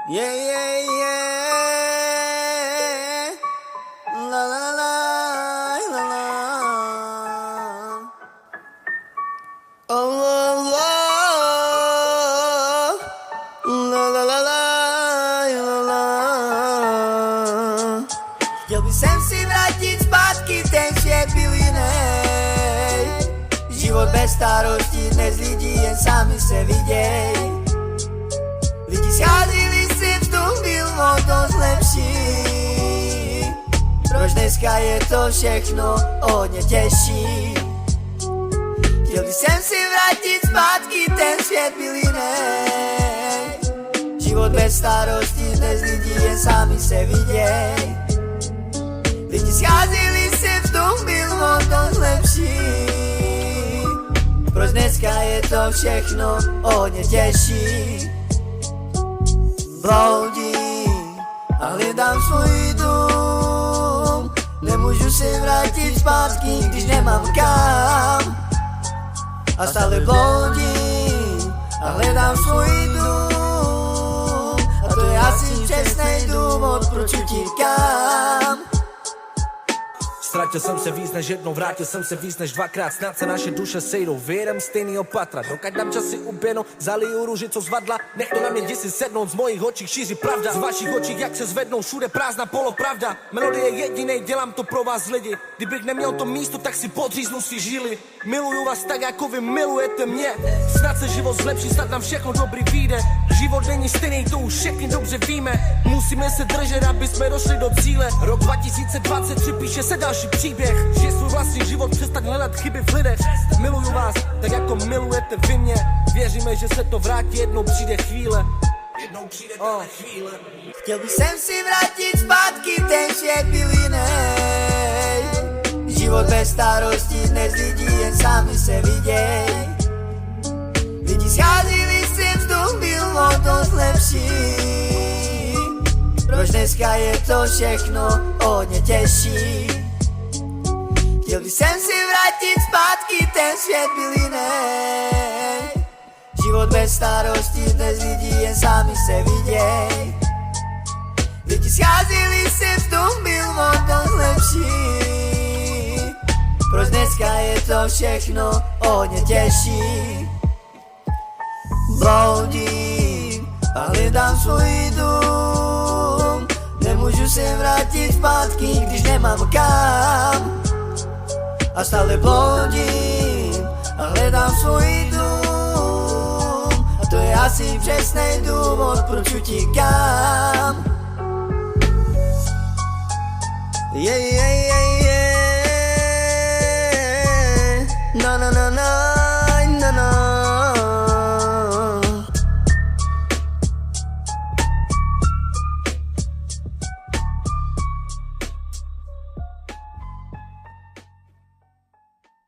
Yeah, yeah, yeah. La la la la la. Oh, oh, oh. La la la la la la. Chtěl bych sem si vrátit zpátky ten svět byl jiný. Život bez starostí, dnes lidi jen sami se viděj. Lidi scházeli se, v tom byl o dost lepší. Proč dneska je to všechno hodně těžší? Chtěl bych sem si vrátit zpátky, ten svět byl jiný. Život bez starostí, dnes lidi jen sami se viděj. Lidi scházeli se, v tom byl o dost lepší. Proč dneska je to všechno hodně těžší? Bloudím a hledám svůj dům. Nemůžu se vrátit zpátky, když nemám kam. A stále bloudím a hledám svůj dům. A to je asi přesnej důvod, proč utíkám. Ztratil jsem se víc než jednou, vrátil jsem se víc než dvakrát. Snad se naše duše sejdou, věrem stejnýho patra. Dokud nám časy uběhnou, zaliju růži, co zvadla. Nech to na mě děsi sednout, z mojich očí šíří pravda. Z vašich očí, jak se zvednou, všude prázdná polopravda. Melodie jedinej, dělám to pro vás lidi. Kdybych neměl to místo, tak si podříznu si žili. Miluju vás tak, jako vy milujete mě. Snad se život zlepší, snad nám všechno dobrý vyjde. Život není stejný, to už všichni dobře víme. Musíme se držet, aby jsme došli do cíle. Rok 2023 píše se další příběh. Žij svůj vlastní život, přestaň hledat chyby v lidech. Miluju vás, tak jako milujete vy mě. Věříme, že se to vrátí, jednou přijde chvíle. Jednou přijde tahle chvíle. Chtěl bych sem si vrátit zpátky, ten svět byl jiný. Život bez starostí, dnes lidi jen sami se viděj. Lidi scházeli se, vzduch byl o dost lepší. Proč dneska je to všechno hodně těžší? Chtěl bych sem si vrátit zpátky, ten svět byl jiný. Život bez starostí, dnes lidi jen sami se viděj. Lidi scházeli se, vzduch byl o dost lepší. Proč dneska je to všechno hodně těžší? Bloudím a hledám svůj dům. Nemůžu se vrátit zpátky, když nemám kam. A stále bloudím a hledám svůj dům. A to je asi přesnej důvod, proč utíkám. Yeah, yeah, yeah.